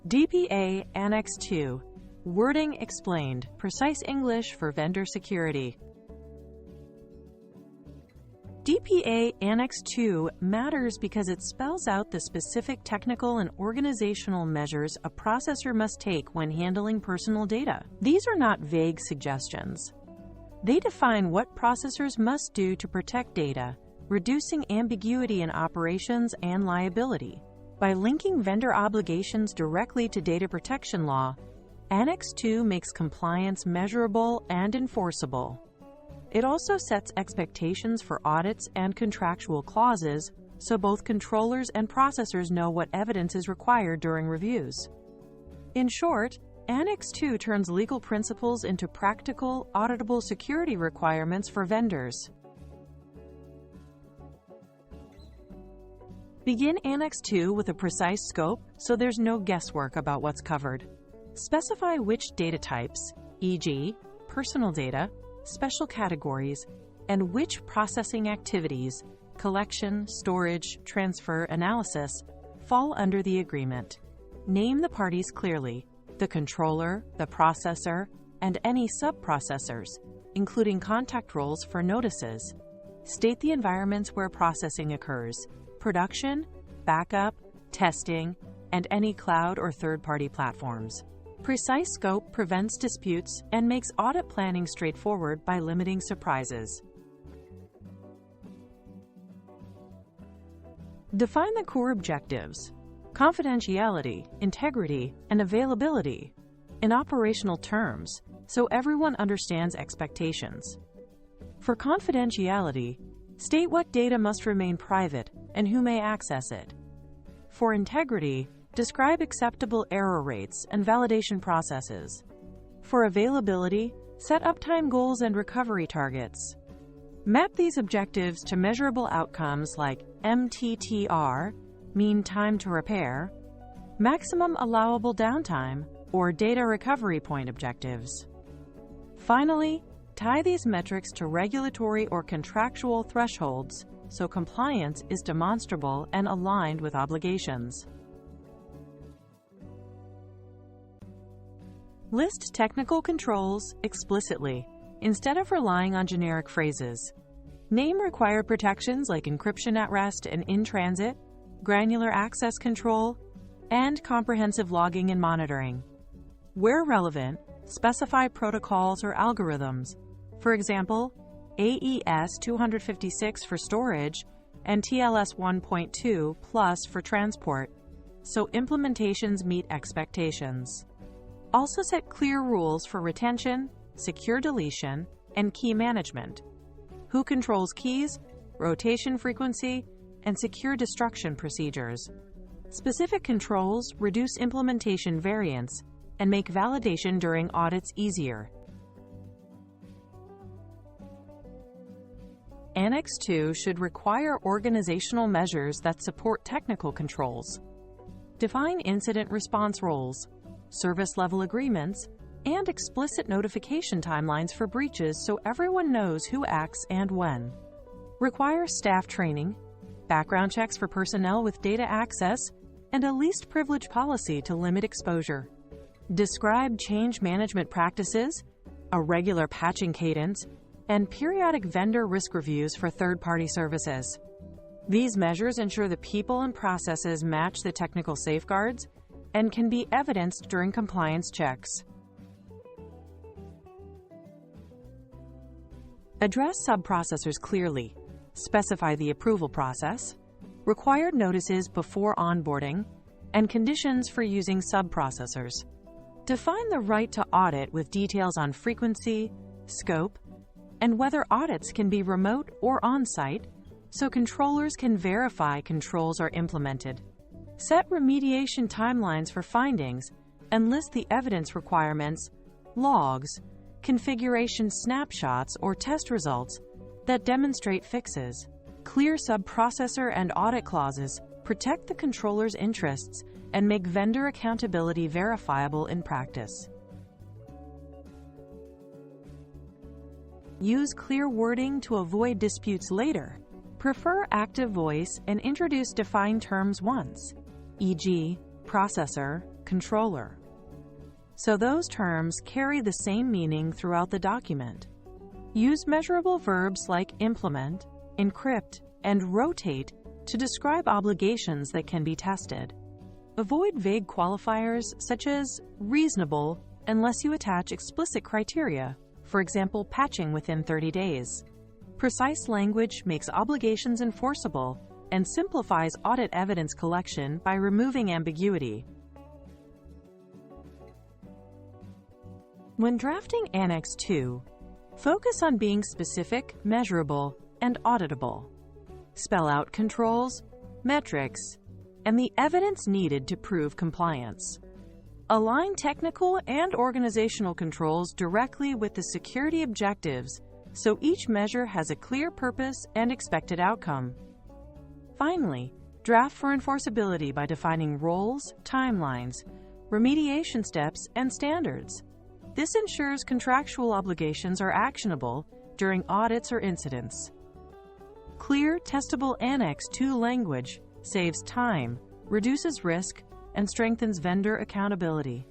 DPA Annex II, Wording Explained, Precise English for Vendor Security. DPA Annex II matters because it spells out the specific technical and organizational measures a processor must take when handling personal data. These are not vague suggestions. They define what processors must do to protect data, reducing ambiguity in operations and liability. By linking vendor obligations directly to data protection law, Annex II makes compliance measurable and enforceable. It also sets expectations for audits and contractual clauses, so both controllers and processors know what evidence is required during reviews. In short, Annex II turns legal principles into practical, auditable security requirements for vendors. Begin Annex II with a precise scope so there's no guesswork about what's covered. Specify which data types, e.g., personal data, special categories, and which processing activities, collection, storage, transfer, analysis, fall under the agreement. Name the parties clearly: the controller, the processor, and any sub-processors, including contact roles for notices. State the environments where processing occurs: production, backup, testing, and any cloud or third-party platforms. Precise scope prevents disputes and makes audit planning straightforward by limiting surprises. Define the core objectives: confidentiality, integrity, and availability in operational terms, so everyone understands expectations. For confidentiality, state what data must remain private and who may access it. For integrity, describe acceptable error rates and validation processes. For availability, set uptime goals and recovery targets. Map these objectives to measurable outcomes like MTTR, mean time to repair, maximum allowable downtime, or data recovery point objectives. Finally, tie these metrics to regulatory or contractual thresholds so compliance is demonstrable and aligned with obligations. List technical controls explicitly, instead of relying on generic phrases. Name required protections like encryption at rest and in transit, granular access control, and comprehensive logging and monitoring. Where relevant, specify protocols or algorithms. For example, AES 256 for storage and TLS 1.2 plus for transport, so implementations meet expectations. Also set clear rules for retention, secure deletion, and key management. Who controls keys, rotation frequency, and secure destruction procedures. Specific controls reduce implementation variance and make validation during audits easier. Annex II should require organizational measures that support technical controls. Define incident response roles, service-level agreements, and explicit notification timelines for breaches so everyone knows who acts and when. Require staff training, background checks for personnel with data access, and a least privilege policy to limit exposure. Describe change management practices, a regular patching cadence, and periodic vendor risk reviews for third-party services. These measures ensure the people and processes match the technical safeguards and can be evidenced during compliance checks. Address sub-processors clearly. Specify the approval process, required notices before onboarding, and conditions for using sub-processors. Define the right to audit with details on frequency, scope, and whether audits can be remote or on-site, so controllers can verify controls are implemented. Set remediation timelines for findings and list the evidence requirements, logs, configuration snapshots, or test results that demonstrate fixes. Clear sub-processor and audit clauses protect the controller's interests and make vendor accountability verifiable in practice. Use clear wording to avoid disputes later. Prefer active voice and introduce defined terms once, e.g., processor, controller. So those terms carry the same meaning throughout the document. Use measurable verbs like implement, encrypt, and rotate to describe obligations that can be tested. Avoid vague qualifiers such as reasonable unless you attach explicit criteria, for example, patching within 30 days. Precise language makes obligations enforceable and simplifies audit evidence collection by removing ambiguity. When drafting Annex II, focus on being specific, measurable, and auditable. Spell out controls, metrics, and the evidence needed to prove compliance. Align technical and organizational controls directly with the security objectives so each measure has a clear purpose and expected outcome. Finally, draft for enforceability by defining roles, timelines, remediation steps, and standards. This ensures contractual obligations are actionable during audits or incidents. Clear, testable Annex II language saves time, reduces risk, and strengthens vendor accountability.